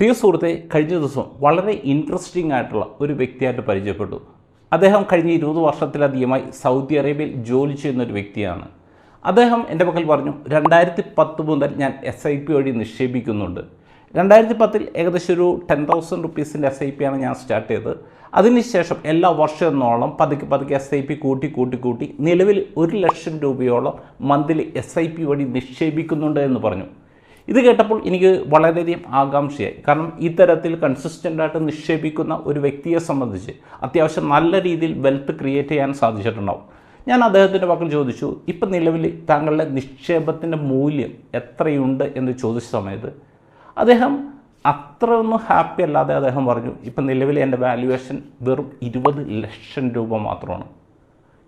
പ്രിയ സുഹൃത്തെ, കഴിഞ്ഞ ദിവസം വളരെ ഇൻട്രസ്റ്റിംഗ് ആയിട്ടുള്ള ഒരു വ്യക്തിയായിട്ട് പരിചയപ്പെട്ടു. അദ്ദേഹം കഴിഞ്ഞ 20 വർഷത്തിലധികമായി സൗദി അറേബ്യയിൽ ജോലി ചെയ്യുന്ന ഒരു വ്യക്തിയാണ്. അദ്ദേഹം എൻ്റെ പക്കൽ പറഞ്ഞു, 2010 മുതൽ ഞാൻ SIP വഴി നിക്ഷേപിക്കുന്നുണ്ട്. 2010 ഏകദേശം ഒരു 10,000 റുപ്പീസിൻ്റെ SIP ആണ് ഞാൻ സ്റ്റാർട്ട് ചെയ്തത്. അതിനുശേഷം എല്ലാ വർഷമെന്നോളം പതുക്കെ SIP കൂട്ടി നിലവിൽ 1 ലക്ഷം രൂപയോളം മന്ത്ലി SIP വഴി നിക്ഷേപിക്കുന്നുണ്ട് എന്ന് പറഞ്ഞു. ഇത് കേട്ടപ്പോൾ എനിക്ക് വളരെയധികം ആകാംക്ഷയായി. കാരണം ഇത്തരത്തിൽ കൺസിസ്റ്റൻ്റായിട്ട് നിക്ഷേപിക്കുന്ന ഒരു വ്യക്തിയെ സംബന്ധിച്ച് അത്യാവശ്യം നല്ല രീതിയിൽ വെൽത്ത് ക്രിയേറ്റ് ചെയ്യാൻ സാധിച്ചിട്ടുണ്ടാവും. ഞാൻ അദ്ദേഹത്തിൻ്റെ പക്കൽ ചോദിച്ചു, ഇപ്പം നിലവിൽ താങ്കളുടെ നിക്ഷേപത്തിൻ്റെ മൂല്യം എത്രയുണ്ട് എന്ന് ചോദിച്ച സമയത്ത് അദ്ദേഹം അത്രയൊന്നും ഹാപ്പി അല്ലാതെ അദ്ദേഹം പറഞ്ഞു, ഇപ്പം നിലവിൽ എൻ്റെ വാല്യുവേഷൻ വെറും 20 ലക്ഷം രൂപ മാത്രമാണ്.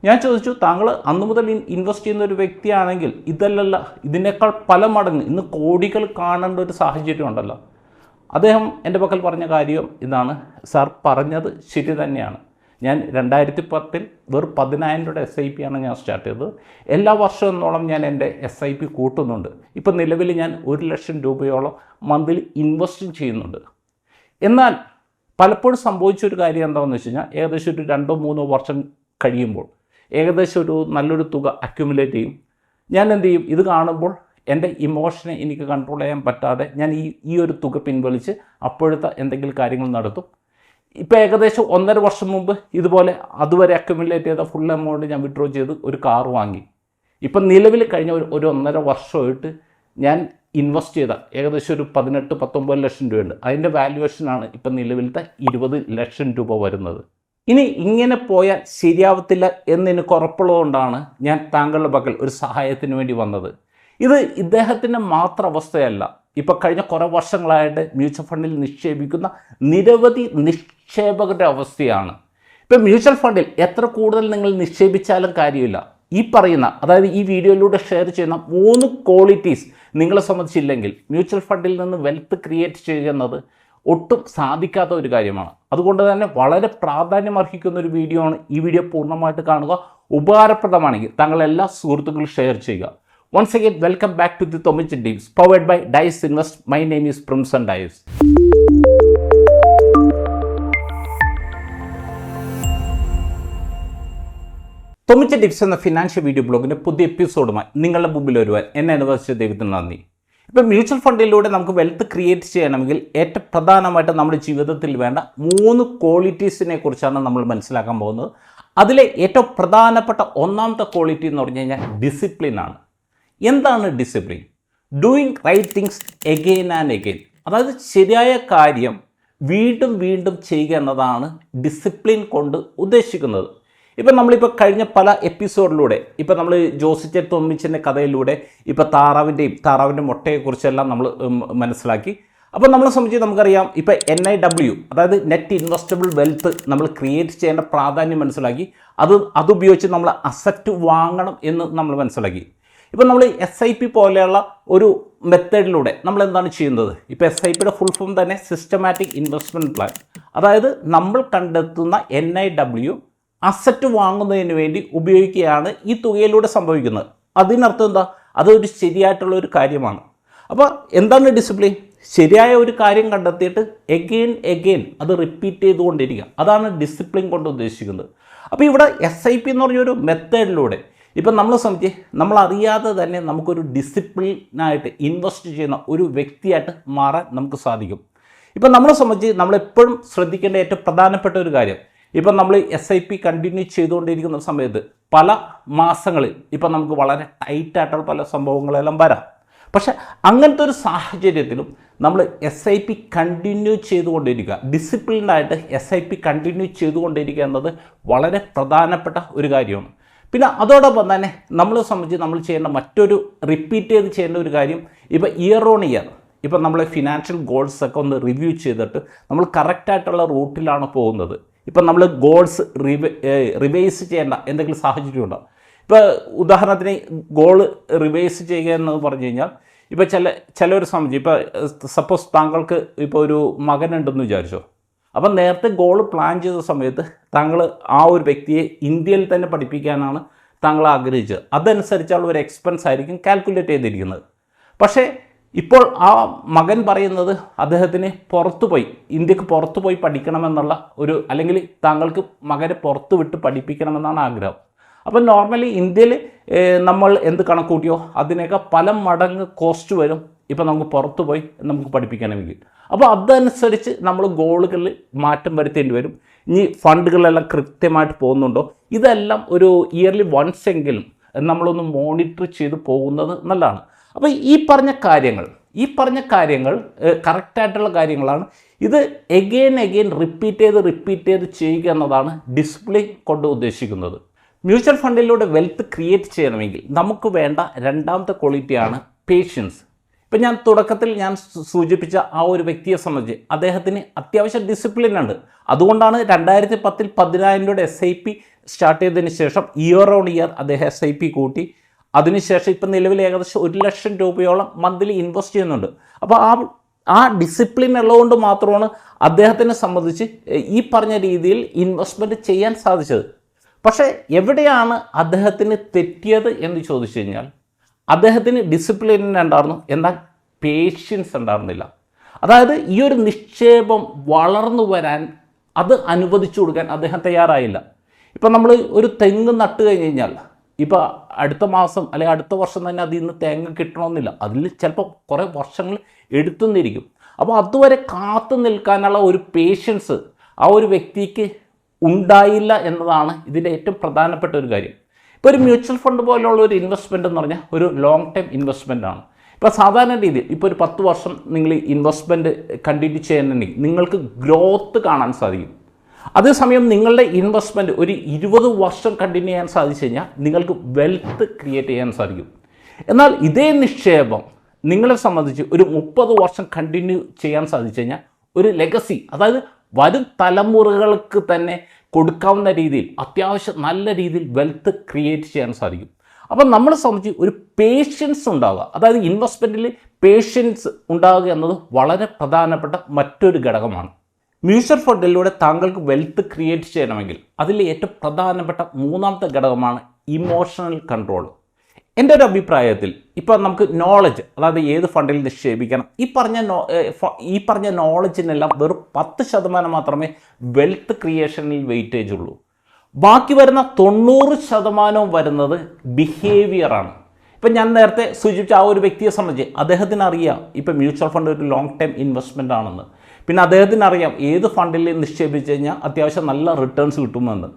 ഞാൻ ചോദിച്ചു, താങ്കൾ അന്നു മുതൽ ഇൻവെസ്റ്റ് ചെയ്യുന്ന ഒരു വ്യക്തിയാണെങ്കിൽ ഇതല്ലല്ല, ഇതിനേക്കാൾ പല മടങ്ങ് ഇന്ന് കോടികൾ കാണേണ്ട ഒരു സാഹചര്യം ഉണ്ടല്ലോ. അദ്ദേഹം എൻ്റെ പക്കൽ പറഞ്ഞ കാര്യം ഇതാണ്, സാർ പറഞ്ഞത് ശരി തന്നെയാണ്. ഞാൻ 2010 വെറും 10,000 രൂപയുടെ SIP ആണ് ഞാൻ സ്റ്റാർട്ട് ചെയ്തത്. എല്ലാ വർഷമെന്നോളം ഞാൻ എൻ്റെ SIP കൂട്ടുന്നുണ്ട്. ഇപ്പം നിലവിൽ ഞാൻ 1 ലക്ഷം രൂപയോളം മന്ത്ലി ഇൻവെസ്റ്റും ചെയ്യുന്നുണ്ട്. എന്നാൽ പലപ്പോഴും സംഭവിച്ചൊരു കാര്യം എന്താണെന്ന് വെച്ച് കഴിഞ്ഞാൽ, ഏകദേശം ഒരു 2-3 വർഷം കഴിയുമ്പോൾ ഏകദേശം ഒരു നല്ലൊരു തുക അക്യുമുലേറ്റ് ചെയ്യും. ഞാൻ എന്ത് ചെയ്യും, ഇത് കാണുമ്പോൾ എൻ്റെ ഇമോഷനെ എനിക്ക് കൺട്രോൾ ചെയ്യാൻ പറ്റാതെ ഞാൻ ഈ ഒരു തുക പിൻവലിച്ച് അപ്പോഴത്തെ എന്തെങ്കിലും കാര്യങ്ങൾ നടത്തും. ഇപ്പോൾ ഏകദേശം 1.5 വർഷം മുമ്പ് ഇതുപോലെ അതുവരെ അക്യുമുലേറ്റ് ചെയ്ത ഫുൾ എമൗണ്ട് ഞാൻ വിഡ്രോ ചെയ്ത് ഒരു കാർ വാങ്ങി. ഇപ്പം നിലവിൽ കഴിഞ്ഞ ഒരു 1.5 വർഷമായിട്ട് ഞാൻ ഇൻവെസ്റ്റ് ചെയ്ത ഏകദേശം ഒരു 18-19 ലക്ഷം രൂപയുണ്ട്. അതിൻ്റെ വാല്യുവേഷനാണ് ഇപ്പം നിലവിലത്തെ 20 ലക്ഷം രൂപ വരുന്നത്. ഇനി ഇങ്ങനെ പോയാൽ ശരിയാവത്തില്ല എന്നെനിക്ക് ഉറപ്പുള്ളതുകൊണ്ടാണ് ഞാൻ താങ്കളുടെ പക്കൽ ഒരു സഹായത്തിന് വേണ്ടി വന്നത്. ഇത് ഇദ്ദേഹത്തിൻ്റെ മാത്രം അവസ്ഥയല്ല, ഇപ്പോൾ കഴിഞ്ഞ കുറേ വർഷങ്ങളായിട്ട് മ്യൂച്വൽ ഫണ്ടിൽ നിക്ഷേപിക്കുന്ന നിരവധി നിക്ഷേപകരുടെ അവസ്ഥയാണ്. ഇപ്പം മ്യൂച്വൽ ഫണ്ടിൽ എത്ര കൂടുതൽ നിങ്ങൾ നിക്ഷേപിച്ചാലും കാര്യമില്ല, ഈ പറയുന്ന, അതായത് ഈ വീഡിയോയിലൂടെ ഷെയർ ചെയ്യുന്ന 3 ക്വാളിറ്റീസ് നിങ്ങളെ സംബന്ധിച്ചില്ലെങ്കിൽ മ്യൂച്വൽ ഫണ്ടിൽ നിന്ന് വെൽത്ത് ക്രിയേറ്റ് ചെയ്യുന്നത് ഒട്ടും സാധിക്കാത്ത ഒരു കാര്യമാണ്. അതുകൊണ്ട് തന്നെ വളരെ പ്രാധാന്യം അർഹിക്കുന്ന ഒരു വീഡിയോ ആണ്. ഈ വീഡിയോ പൂർണ്ണമായിട്ട് കാണുക. ഉപകാരപ്രദമാണെങ്കിൽ താങ്കൾ എല്ലാ സുഹൃത്തുക്കളും ഷെയർ ചെയ്യുക. Once again welcome back to the Thomichan tips powered by Dias invest. My name is Primson Dias. Thomichan tips എന്ന ഫിനാൻഷ്യൽ വീഡിയോ ബ്ലോഗിൻ്റെ പുതിയ എപ്പിസോഡുമായി നിങ്ങളുടെ മുമ്പിൽ വരുവാൻ എന്നെ അനുവദിച്ച ദൈവത്തിന് നന്ദി. ഇപ്പം മ്യൂച്വൽ ഫണ്ടിലൂടെ നമുക്ക് വെൽത്ത് ക്രിയേറ്റ് ചെയ്യണമെങ്കിൽ ഏറ്റവും പ്രധാനമായിട്ട് നമ്മുടെ ജീവിതത്തിൽ വേണ്ട 3 ക്വാളിറ്റീസിനെ കുറിച്ചാണ് നമ്മൾ മനസ്സിലാക്കാൻ പോകുന്നത്. അതിലെ ഏറ്റവും പ്രധാനപ്പെട്ട ഒന്നാമത്തെ ക്വാളിറ്റി എന്ന് പറഞ്ഞു കഴിഞ്ഞാൽ ഡിസിപ്ലിനാണ്. എന്താണ് discipline? Doing right things again and again. അതായത് ശരിയായ കാര്യം വീണ്ടും ചെയ്യുക എന്നതാണ് ഡിസിപ്ലിൻ കൊണ്ട് ഉദ്ദേശിക്കുന്നത്. ഇപ്പം നമ്മളിപ്പോൾ കഴിഞ്ഞ പല എപ്പിസോഡിലൂടെ, ഇപ്പം നമ്മൾ ജോസിച്ചെ തൊമ്മിച്ചിൻ്റെ കഥയിലൂടെ ഇപ്പോൾ താറാവിൻ്റെ മുട്ടയെക്കുറിച്ചെല്ലാം നമ്മൾ മനസ്സിലാക്കി. അപ്പോൾ നമ്മളെ സംബന്ധിച്ച് നമുക്കറിയാം, ഇപ്പോൾ NIW, അതായത് നെറ്റ് ഇൻവെസ്റ്റബിൾ വെൽത്ത് നമ്മൾ ക്രിയേറ്റ് ചെയ്യേണ്ട പ്രാധാന്യം മനസ്സിലാക്കി. അതുപയോഗിച്ച് നമ്മൾ അസറ്റ് വാങ്ങണം എന്ന് നമ്മൾ മനസ്സിലാക്കി. ഇപ്പം നമ്മൾ SIP പോലെയുള്ള ഒരു മെത്തേഡിലൂടെ നമ്മൾ എന്താണ് ചെയ്യുന്നത്? ഇപ്പോൾ SIPയുടെ ഫുൾ ഫോം തന്നെ സിസ്റ്റമാറ്റിക് ഇൻവെസ്റ്റ്മെൻറ്റ് പ്ലാൻ. അതായത് നമ്മൾ കണ്ടെത്തുന്ന NIW അസറ്റ് വാങ്ങുന്നതിന് വേണ്ടി ഉപയോഗിക്കുകയാണ് ഈ തുകയിലൂടെ സംഭവിക്കുന്നത്. അതിനർത്ഥം എന്താ? അതൊരു ശരിയായിട്ടുള്ള ഒരു കാര്യമാണ്. അപ്പോൾ എന്താണ് ഡിസിപ്ലിൻ? ശരിയായ ഒരു കാര്യം കണ്ടെത്തിയിട്ട് എഗെയിൻ അത് റിപ്പീറ്റ് ചെയ്തുകൊണ്ടിരിക്കുക. അതാണ് ഡിസിപ്ലിൻ കൊണ്ട് ഉദ്ദേശിക്കുന്നത്. അപ്പോൾ ഇവിടെ SIP എന്ന് പറഞ്ഞൊരു മെത്തേഡിലൂടെ ഇപ്പം നമ്മളെ സംബന്ധിച്ച് നമ്മളറിയാതെ തന്നെ നമുക്കൊരു ഡിസിപ്ലിനായിട്ട് ഇൻവെസ്റ്റ് ചെയ്യുന്ന ഒരു വ്യക്തിയായിട്ട് മാറാൻ നമുക്ക് സാധിക്കും. ഇപ്പം നമ്മളെ സംബന്ധിച്ച് നമ്മളെപ്പോഴും ശ്രദ്ധിക്കേണ്ട ഏറ്റവും പ്രധാനപ്പെട്ട ഒരു കാര്യം, ഇപ്പം നമ്മൾ SIP കണ്ടിന്യൂ ചെയ്തുകൊണ്ടിരിക്കുന്ന സമയത്ത് പല മാസങ്ങളിൽ ഇപ്പം നമുക്ക് വളരെ ടൈറ്റായിട്ടുള്ള പല സംഭവങ്ങളെല്ലാം വരാം. പക്ഷേ അങ്ങനത്തെ ഒരു സാഹചര്യത്തിലും നമ്മൾ SIP കണ്ടിന്യൂ ചെയ്തുകൊണ്ടിരിക്കുക, ഡിസിപ്ലിൻഡായിട്ട് SIP കണ്ടിന്യൂ ചെയ്തുകൊണ്ടിരിക്കുക എന്നത് വളരെ പ്രധാനപ്പെട്ട ഒരു കാര്യമാണ്. പിന്നെ അതോടൊപ്പം തന്നെ നമ്മളെ സംബന്ധിച്ച് നമ്മൾ ചെയ്യേണ്ട മറ്റൊരു റിപ്പീറ്റ് ചെയ്ത് ചെയ്യേണ്ട ഒരു കാര്യം, ഇപ്പോൾ ഇയർ ഓൺ ഇയർ ഇപ്പം നമ്മൾ ഫിനാൻഷ്യൽ ഗോൾസൊക്കെ ഒന്ന് റിവ്യൂ ചെയ്തിട്ട് നമ്മൾ കറക്റ്റായിട്ടുള്ള റൂട്ടിലാണ് പോകുന്നത്. ഇപ്പം നമ്മൾ ഗോൾസ് റിവൈസ് ചെയ്യേണ്ട എന്തെങ്കിലും സാഹചര്യമുണ്ടോ? ഇപ്പോൾ ഉദാഹരണത്തിന് ഗോൾ റിവൈസ് ചെയ്യുക എന്ന് പറഞ്ഞു കഴിഞ്ഞാൽ, ഇപ്പോൾ ചിലർ സംബന്ധിച്ച് ഇപ്പോൾ സപ്പോസ് താങ്കൾക്ക് ഇപ്പോൾ ഒരു മകനുണ്ടെന്ന് വിചാരിച്ചോ. അപ്പം നേരത്തെ ഗോൾ പ്ലാൻ ചെയ്ത സമയത്ത് താങ്കൾ ആ ഒരു വ്യക്തിയെ ഇന്ത്യയിൽ തന്നെ പഠിപ്പിക്കാനാണ് താങ്കൾ ആഗ്രഹിച്ചത്. അതനുസരിച്ചുള്ള ഒരു എക്സ്പെൻസ് ആയിരിക്കും കാൽക്കുലേറ്റ് ചെയ്തിരിക്കുന്നത്. പക്ഷേ ഇപ്പോൾ ആ മകൻ പറയുന്നത് അദ്ദേഹത്തിന് ഇന്ത്യക്ക് പുറത്തു പോയി പഠിക്കണമെന്നുള്ള അല്ലെങ്കിൽ താങ്കൾക്ക് മകനെ പുറത്തു വിട്ട് പഠിപ്പിക്കണമെന്നാണ് ആഗ്രഹം. അപ്പം നോർമലി ഇന്ത്യയിൽ നമ്മൾ എന്ത് കണക്കൂട്ടിയോ അതിനേക്കാൾ പല മടങ്ങ് കോസ്റ്റ് വരും ഇപ്പം നമുക്ക് പുറത്തു പോയി നമുക്ക് പഠിപ്പിക്കണമെങ്കിൽ. അപ്പോൾ അതനുസരിച്ച് നമ്മൾ ഗോളുകളിൽ മാറ്റം വരുത്തേണ്ടി വരും. ഇനി ഫണ്ടുകളെല്ലാം കൃത്യമായിട്ട് പോകുന്നുണ്ടോ, ഇതെല്ലാം ഒരു ഇയർലി വൺസ് എങ്കിലും നമ്മളൊന്ന് മോണിറ്റർ ചെയ്ത് പോകുന്നത് നല്ലതാണ്. അപ്പോൾ ഈ പറഞ്ഞ കാര്യങ്ങൾ കറക്റ്റായിട്ടുള്ള കാര്യങ്ങളാണ്. ഇത് എഗെയിൻ റിപ്പീറ്റ് ചെയ്ത് ചെയ്യുക എന്നതാണ് ഡിസിപ്ലിൻ കൊണ്ട് ഉദ്ദേശിക്കുന്നത്. മ്യൂച്വൽ ഫണ്ടിലൂടെ വെൽത്ത് ക്രിയേറ്റ് ചെയ്യണമെങ്കിൽ നമുക്ക് വേണ്ട രണ്ടാമത്തെ ക്വാളിറ്റിയാണ് പേഷ്യൻസ്. ഇപ്പം ഞാൻ തുടക്കത്തിൽ സൂചിപ്പിച്ച ആ ഒരു വ്യക്തിയെ സംബന്ധിച്ച് അദ്ദേഹത്തിന് അത്യാവശ്യം ഡിസിപ്ലിൻ ഉണ്ട്. അതുകൊണ്ടാണ് 2010 10,000 രൂപയുടെ SIP സ്റ്റാർട്ട് ചെയ്തതിന് ശേഷം ഇയർ ഓൺ ഇയർ അദ്ദേഹം SIP കൂട്ടി. അതിനുശേഷം ഇപ്പം നിലവിൽ ഏകദേശം 1,00,000 രൂപയോളം മന്ത്ലി ഇൻവെസ്റ്റ് ചെയ്യുന്നുണ്ട്. അപ്പോൾ ആ ഡിസിപ്ലിൻ ഉള്ളതുകൊണ്ട് മാത്രമാണ് അദ്ദേഹത്തിനെ സംബന്ധിച്ച് ഈ പറഞ്ഞ രീതിയിൽ ഇൻവെസ്റ്റ്മെൻറ്റ് ചെയ്യാൻ സാധിച്ചത്. പക്ഷേ എവിടെയാണ് അദ്ദേഹത്തിന് തെറ്റിയത് എന്ന് ചോദിച്ചു കഴിഞ്ഞാൽ, അദ്ദേഹത്തിന് ഡിസിപ്ലിൻ ഉണ്ടായിരുന്നു, എന്നാൽ പേഷ്യൻസ് ഉണ്ടായിരുന്നില്ല. അതായത് ഈ ഒരു നിക്ഷേപം വളർന്നു വരാൻ അത് അനുവദിച്ചു കൊടുക്കാൻ അദ്ദേഹം തയ്യാറായില്ല. ഇപ്പം നമ്മൾ ഒരു തെങ്ങ് നട്ട് കഴിഞ്ഞ് കഴിഞ്ഞാൽ ഇപ്പോൾ അടുത്ത മാസം അല്ലെങ്കിൽ അടുത്ത വർഷം തന്നെ അതിൽ നിന്ന് തേങ്ങ കിട്ടണമെന്നില്ല. അതിൽ ചിലപ്പോൾ കുറേ വർഷങ്ങൾ എടുത്തുന്നിരിക്കും. അപ്പോൾ അതുവരെ കാത്തു നിൽക്കാനുള്ള ഒരു പേഷ്യൻസ് ആ ഒരു വ്യക്തിക്ക് ഉണ്ടായില്ല എന്നതാണ് ഇതിൻ്റെ ഏറ്റവും പ്രധാനപ്പെട്ട ഒരു കാര്യം. ഇപ്പോൾ ഒരു മ്യൂച്വൽ ഫണ്ട് പോലെയുള്ള ഒരു ഇൻവെസ്റ്റ്മെൻറ്റ് എന്ന് പറഞ്ഞാൽ ഒരു ലോങ് ടൈം ഇൻവെസ്റ്റ്മെൻ്റ് ആണ്. ഇപ്പോൾ സാധാരണ രീതിയിൽ ഇപ്പോൾ ഒരു 10 വർഷം നിങ്ങൾ ഇൻവെസ്റ്റ്മെൻറ്റ് കണ്ടിന്യൂ ചെയ്യുന്നുണ്ടെങ്കിൽ നിങ്ങൾക്ക് ഗ്രോത്ത് കാണാൻ സാധിക്കും. അതേസമയം നിങ്ങളുടെ ഇൻവെസ്റ്റ്മെൻറ്റ് ഒരു 20 വർഷം കണ്ടിന്യൂ ചെയ്യാൻ സാധിച്ചു കഴിഞ്ഞാൽ നിങ്ങൾക്ക് വെൽത്ത് ക്രിയേറ്റ് ചെയ്യാൻ സാധിക്കും. എന്നാൽ ഇതേ നിക്ഷേപം നിങ്ങളെ സംബന്ധിച്ച് ഒരു 30 വർഷം കണ്ടിന്യൂ ചെയ്യാൻ സാധിച്ചു കഴിഞ്ഞാൽ ഒരു ലെഗസി, അതായത് വരും തലമുറകൾക്ക് തന്നെ കൊടുക്കാവുന്ന രീതിയിൽ അത്യാവശ്യം നല്ല രീതിയിൽ വെൽത്ത് ക്രിയേറ്റ് ചെയ്യാൻ സാധിക്കും. അപ്പം നമ്മളെ സംബന്ധിച്ച് ഒരു പേഷ്യൻസ് ഉണ്ടാവുക, അതായത് ഇൻവെസ്റ്റ്മെൻറ്റിൽ പേഷ്യൻസ് ഉണ്ടാവുക എന്നത് വളരെ പ്രധാനപ്പെട്ട മറ്റൊരു ഘടകമാണ്. മ്യൂച്വൽ ഫണ്ടിലൂടെ താങ്കൾക്ക് വെൽത്ത് ക്രിയേറ്റ് ചെയ്യണമെങ്കിൽ അതിൽ ഏറ്റവും പ്രധാനപ്പെട്ട മൂന്നാമത്തെ ഘടകമാണ് ഇമോഷണൽ കൺട്രോൾ. എൻ്റെ ഒരു അഭിപ്രായത്തിൽ ഇപ്പോൾ നമുക്ക് നോളജ്, അതായത് ഏത് ഫണ്ടിൽ നിക്ഷേപിക്കണം, ഈ പറഞ്ഞ നോളജിനെല്ലാം വെറും 10% മാത്രമേ വെൽത്ത് ക്രിയേഷനിൽ വെയിറ്റേജ് ഉള്ളൂ. ബാക്കി വരുന്ന 90% വരുന്നത് ബിഹേവിയറാണ്. ഇപ്പം ഞാൻ നേരത്തെ സൂചിപ്പിച്ച ആ ഒരു വ്യക്തിയെ സംബന്ധിച്ച് അദ്ദേഹത്തിന് അറിയാം ഇപ്പം മ്യൂച്വൽ ഫണ്ട് ഒരു ലോങ് ടൈം ഇൻവെസ്റ്റ്മെൻ്റ് ആണെന്ന്. പിന്നെ അദ്ദേഹത്തിന് അറിയാം ഏത് ഫണ്ടിൽ നിക്ഷേപിച്ച് കഴിഞ്ഞാൽ അത്യാവശ്യം നല്ല റിട്ടേൺസ് കിട്ടുമെന്ന്.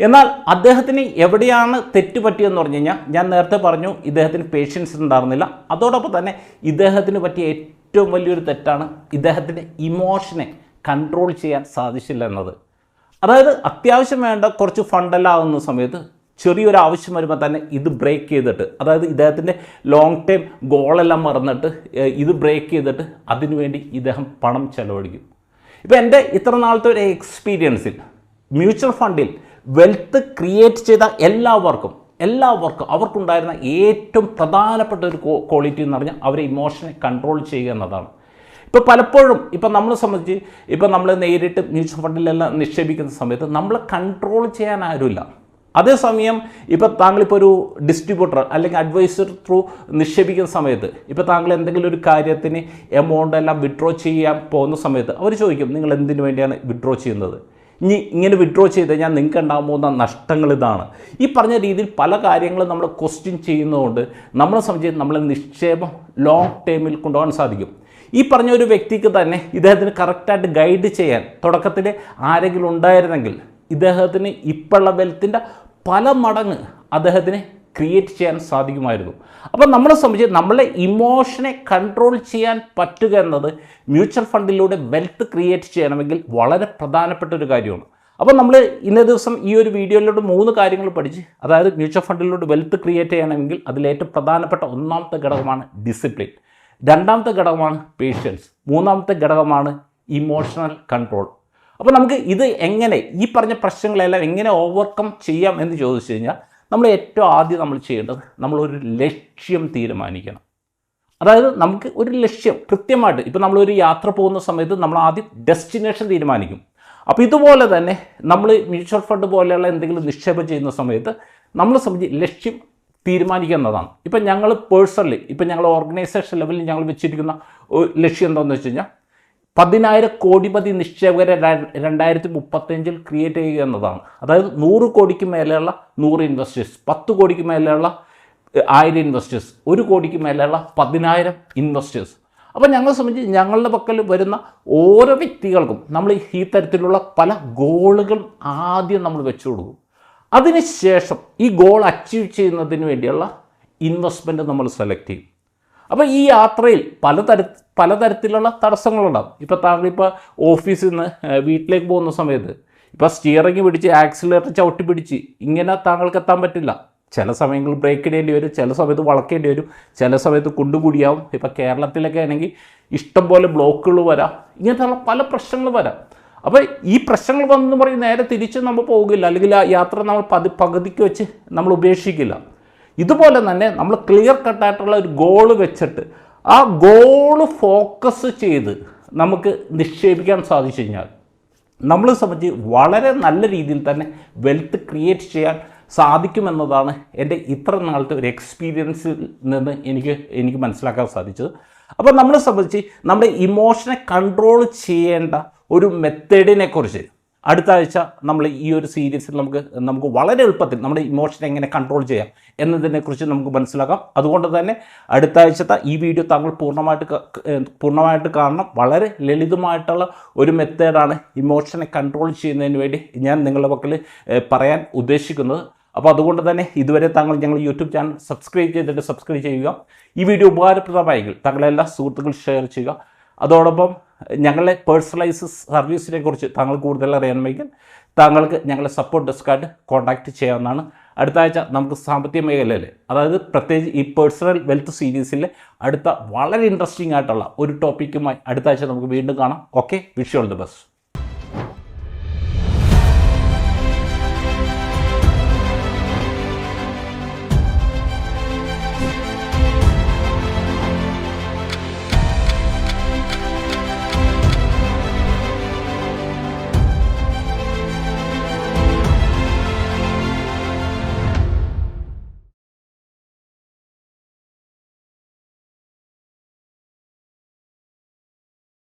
എന്നാൽ അദ്ദേഹത്തിന് എവിടെയാണ് തെറ്റ് പറ്റിയെന്ന് പറഞ്ഞു കഴിഞ്ഞാൽ, ഞാൻ നേരത്തെ പറഞ്ഞു ഇദ്ദേഹത്തിന് പേഷ്യൻസ് ഉണ്ടായിരുന്നില്ല. അതോടൊപ്പം തന്നെ ഇദ്ദേഹത്തിന് പറ്റിയ ഏറ്റവും വലിയൊരു തെറ്റാണ് ഇദ്ദേഹത്തിൻ്റെ ഇമോഷനെ കൺട്രോൾ ചെയ്യാൻ സാധിച്ചില്ല എന്നത്. അതായത് അത്യാവശ്യം വേണ്ട കുറച്ച് ഫണ്ടെല്ലാം ആകുന്ന സമയത്ത് ചെറിയൊരു ആവശ്യം വരുമ്പോൾ തന്നെ ഇത് ബ്രേക്ക് ചെയ്തിട്ട്, അതായത് ഇദ്ദേഹത്തിൻ്റെ ലോങ് ടൈം ഗോളെല്ലാം മറന്നിട്ട് ഇത് ബ്രേക്ക് ചെയ്തിട്ട് അതിനുവേണ്ടി ഇദ്ദേഹം പണം ചെലവഴിക്കും. ഇപ്പോൾ എൻ്റെ ഇത്ര നാളത്തെ ഒരു എക്സ്പീരിയൻസിൽ മ്യൂച്വൽ ഫണ്ടിൽ വെൽത്ത് ക്രിയേറ്റ് ചെയ്ത എല്ലാവർക്കും അവർക്കുണ്ടായിരുന്ന ഏറ്റവും പ്രധാനപ്പെട്ട ഒരു ക്വാളിറ്റി എന്ന് പറഞ്ഞാൽ അവരെ ഇമോഷനെ കൺട്രോൾ ചെയ്യുക എന്നതാണ്. ഇപ്പോൾ പലപ്പോഴും ഇപ്പം നമ്മളെ സംബന്ധിച്ച് ഇപ്പം നമ്മൾ നേരിട്ട് മ്യൂച്വൽ ഫണ്ടിലെല്ലാം നിക്ഷേപിക്കുന്ന സമയത്ത് നമ്മളെ കൺട്രോൾ ചെയ്യാൻ ആരുമില്ല. അതേസമയം ഇപ്പോൾ താങ്കളിപ്പോൾ ഒരു ഡിസ്ട്രിബ്യൂട്ടർ അല്ലെങ്കിൽ അഡ്വൈസർ ത്രൂ നിക്ഷേപിക്കുന്ന സമയത്ത് ഇപ്പോൾ താങ്കൾ എന്തെങ്കിലും ഒരു കാര്യത്തിന് എമൗണ്ട് എല്ലാം വിഡ്രോ ചെയ്യാൻ പോകുന്ന സമയത്ത് അവർ ചോദിക്കും നിങ്ങൾ എന്തിനു വേണ്ടിയാണ് വിഡ്രോ ചെയ്യുന്നത്, ഇങ്ങനെ വിഡ്രോ ചെയ്ത് കഴിഞ്ഞാൽ നിങ്ങൾക്ക് ഉണ്ടാകാൻ പോകുന്ന നഷ്ടങ്ങൾ ഇതാണ്. ഈ പറഞ്ഞ രീതിയിൽ പല കാര്യങ്ങളും നമ്മൾ ക്വസ്റ്റ്യൻ ചെയ്യുന്നതുകൊണ്ട് നമ്മളെ സംബന്ധിച്ച് നമ്മളെ നിക്ഷേപം ലോങ് ടൈമിൽ കൊണ്ടുപോകാൻ സാധിക്കും. ഈ പറഞ്ഞ ഒരു വ്യക്തിക്ക് തന്നെ ഇദ്ദേഹത്തിന് കറക്റ്റായിട്ട് ഗൈഡ് ചെയ്യാൻ തുടക്കത്തിൽ ആരെങ്കിലും ഉണ്ടായിരുന്നെങ്കിൽ ഇദ്ദേഹത്തിന് ഇപ്പോഴുള്ള വെൽത്തിൻ്റെ പല മടങ്ങ് അദ്ദേഹത്തിന് ക്രിയേറ്റ് ചെയ്യാൻ സാധിക്കുമായിരുന്നു. അപ്പോൾ നമ്മളെ സംബന്ധിച്ച് നമ്മളെ ഇമോഷനെ കൺട്രോൾ ചെയ്യാൻ പറ്റുക എന്നത് മ്യൂച്വൽ ഫണ്ടിലൂടെ വെൽത്ത് ക്രിയേറ്റ് ചെയ്യണമെങ്കിൽ വളരെ പ്രധാനപ്പെട്ട ഒരു കാര്യമാണ്. അപ്പോൾ നമ്മൾ ഇന്നേ ദിവസം ഈ ഒരു വീഡിയോയിലൂടെ 3 കാര്യങ്ങൾ പഠിച്ച്, അതായത് മ്യൂച്വൽ ഫണ്ടിലൂടെ വെൽത്ത് ക്രിയേറ്റ് ചെയ്യണമെങ്കിൽ അതിലേറ്റവും പ്രധാനപ്പെട്ട ഒന്നാമത്തെ ഘടകമാണ് ഡിസിപ്ലിൻ, രണ്ടാമത്തെ ഘടകമാണ് പേഷ്യൻസ്, മൂന്നാമത്തെ ഘടകമാണ് ഇമോഷണൽ കൺട്രോൾ. അപ്പോൾ നമുക്ക് ഇത് എങ്ങനെ, ഈ പറഞ്ഞ പ്രശ്നങ്ങളെല്ലാം എങ്ങനെ ഓവർകം ചെയ്യാം എന്ന് ചോദിച്ചു കഴിഞ്ഞാൽ നമ്മൾ ഏറ്റവും ആദ്യം നമ്മൾ ചെയ്യേണ്ടത് നമ്മളൊരു ലക്ഷ്യം തീരുമാനിക്കണം. അതായത് നമുക്ക് ഒരു ലക്ഷ്യം കൃത്യമായിട്ട്, ഇപ്പോൾ നമ്മളൊരു യാത്ര പോകുന്ന സമയത്ത് നമ്മൾ ആദ്യം ഡെസ്റ്റിനേഷൻ തീരുമാനിക്കും. അപ്പോൾ ഇതുപോലെ തന്നെ നമ്മൾ മ്യൂച്വൽ ഫണ്ട് പോലെയുള്ള എന്തെങ്കിലും നിക്ഷേപം ചെയ്യുന്ന സമയത്ത് നമ്മളെ സംബന്ധിച്ച് ലക്ഷ്യം തീരുമാനിക്കുന്നതാണ്. ഇപ്പം ഞങ്ങൾ പേഴ്സണലി ഇപ്പം ഞങ്ങൾ ഓർഗനൈസേഷൻ ലെവലിൽ ഞങ്ങൾ വെച്ചിരിക്കുന്ന ഒരു ലക്ഷ്യം എന്താണെന്ന് വെച്ച് കഴിഞ്ഞാൽ 10,000 കോടിപതി നിക്ഷേപകരെ 2035 ക്രിയേറ്റ് ചെയ്യുക എന്നതാണ്. അതായത് 100 കോടിക്ക് മേലെയുള്ള 100 ഇൻവെസ്റ്റേഴ്സ്, 10 കോടിക്ക് മേലെയുള്ള 1000 ഇൻവെസ്റ്റേഴ്സ്, 1 കോടിക്ക് മേലെയുള്ള 10,000 ഇൻവെസ്റ്റേഴ്സ്. അപ്പോൾ ഞങ്ങളെ സംബന്ധിച്ച് ഞങ്ങളുടെ പക്കൽ വരുന്ന ഓരോ വ്യക്തികൾക്കും നമ്മൾ ഈ തരത്തിലുള്ള പല ഗോളുകൾ ആദ്യം നമ്മൾ വെച്ചു കൊടുക്കും. അതിനുശേഷം ഈ ഗോൾ അച്ചീവ് ചെയ്യുന്നതിന് വേണ്ടിയുള്ള ഇൻവെസ്റ്റ്മെൻറ്റ് നമ്മൾ സെലക്ട് ചെയ്യും. അപ്പോൾ ഈ യാത്രയിൽ പലതരത്തിലുള്ള തടസ്സങ്ങളുണ്ടാകും. ഇപ്പോൾ താങ്കളിപ്പോൾ ഓഫീസിൽ നിന്ന് വീട്ടിലേക്ക് പോകുന്ന സമയത്ത് ഇപ്പോൾ സ്റ്റിയറിംഗ് പിടിച്ച് ആക്സിലേറ്റർ ചവിട്ടി പിടിച്ച് ഇങ്ങനെ താങ്കൾക്ക് എത്താൻ പറ്റില്ല. ചില സമയങ്ങളിൽ ബ്രേക്ക് ഇടേണ്ടി വരും, ചില സമയത്ത് വളക്കേണ്ടി വരും, ചില സമയത്ത് കുണ്ടുകൂടിയാവും. ഇപ്പോൾ കേരളത്തിലൊക്കെ ആണെങ്കിൽ ഇഷ്ടംപോലെ ബ്ലോക്കുകൾ വരാം, ഇങ്ങനത്തെയുള്ള പല പ്രശ്നങ്ങൾ വരാം. അപ്പോൾ ഈ പ്രശ്നങ്ങൾ വന്നെന്ന് പറയും നേരെ തിരിച്ച് നമ്മൾ പോകില്ല, അല്ലെങ്കിൽ ആ യാത്ര നമ്മൾ പകുതിക്ക് വെച്ച് നമ്മൾ ഉപേക്ഷിക്കില്ല. ഇതുപോലെ തന്നെ നമ്മൾ ക്ലിയർ കട്ടായിട്ടുള്ള ഒരു ഗോള് വെച്ചിട്ട് ആ ഗോള് ഫോക്കസ് ചെയ്ത് നമുക്ക് നിക്ഷേപിക്കാൻ സാധിച്ചു കഴിഞ്ഞാൽ നമ്മളെ സംബന്ധിച്ച് വളരെ നല്ല രീതിയിൽ തന്നെ വെൽത്ത് ക്രിയേറ്റ് ചെയ്യാൻ സാധിക്കുമെന്നതാണ് എൻ്റെ ഇത്ര നാളത്തെ ഒരു എക്സ്പീരിയൻസിൽ നിന്ന് എനിക്ക് മനസ്സിലാക്കാൻ സാധിച്ചത്. അപ്പോൾ നമ്മളെ സംബന്ധിച്ച് നമ്മുടെ ഇമോഷനെ കൺട്രോൾ ചെയ്യേണ്ട ഒരു മെത്തേഡിനെ കുറിച്ച് അടുത്ത ആഴ്ച നമ്മൾ ഈ ഒരു സീരീസിൽ നമുക്ക് വളരെ എളുപ്പത്തിൽ നമ്മുടെ ഇമോഷനെ എങ്ങനെ കൺട്രോൾ ചെയ്യാം എന്നതിനെക്കുറിച്ച് നമുക്ക് മനസ്സിലാക്കാം. അതുകൊണ്ട് തന്നെ അടുത്ത ആഴ്ചത്തെ ഈ വീഡിയോ താങ്കൾ പൂർണ്ണമായിട്ട് കാണണം. വളരെ ലളിതമായിട്ടുള്ള ഒരു മെത്തേഡാണ് ഇമോഷനെ കൺട്രോൾ ചെയ്യുന്നതിന് വേണ്ടി ഞാൻ നിങ്ങളുടെ പക്കൽ പറയാൻ ഉദ്ദേശിക്കുന്നത്. അപ്പോൾ അതുകൊണ്ട് തന്നെ ഇതുവരെ താങ്കൾ ഞങ്ങൾ യൂട്യൂബ് ചാനൽ സബ്സ്ക്രൈബ് ചെയ്യുക. ഈ വീഡിയോ ഉപകാരപ്രദമായെങ്കിൽ താങ്കളെ എല്ലാ സുഹൃത്തുക്കൾ ഷെയർ ചെയ്യുക. അതോടൊപ്പം ഞങ്ങളുടെ പേഴ്സണലൈസ് സർവീസിനെ കുറിച്ച് താങ്കൾ കൂടുതൽ അറിയണമെങ്കിൽ താങ്കൾക്ക് ഞങ്ങളെ സപ്പോർട്ട് ഡെസ്കായിട്ട് കോൺടാക്റ്റ് ചെയ്യാവുന്നതാണ്. അടുത്ത ആഴ്ച നമുക്ക് സാമ്പത്തിക മേഖലയിൽ, അതായത് പ്രത്യേകിച്ച് ഈ പേഴ്സണൽ വെൽത്ത് സീരീസിലെ അടുത്ത വളരെ ഇൻട്രസ്റ്റിംഗ് ആയിട്ടുള്ള ഒരു ടോപ്പിക്കുമായി അടുത്ത ആഴ്ച നമുക്ക് വീണ്ടും കാണാം. Okay, wish you all the best.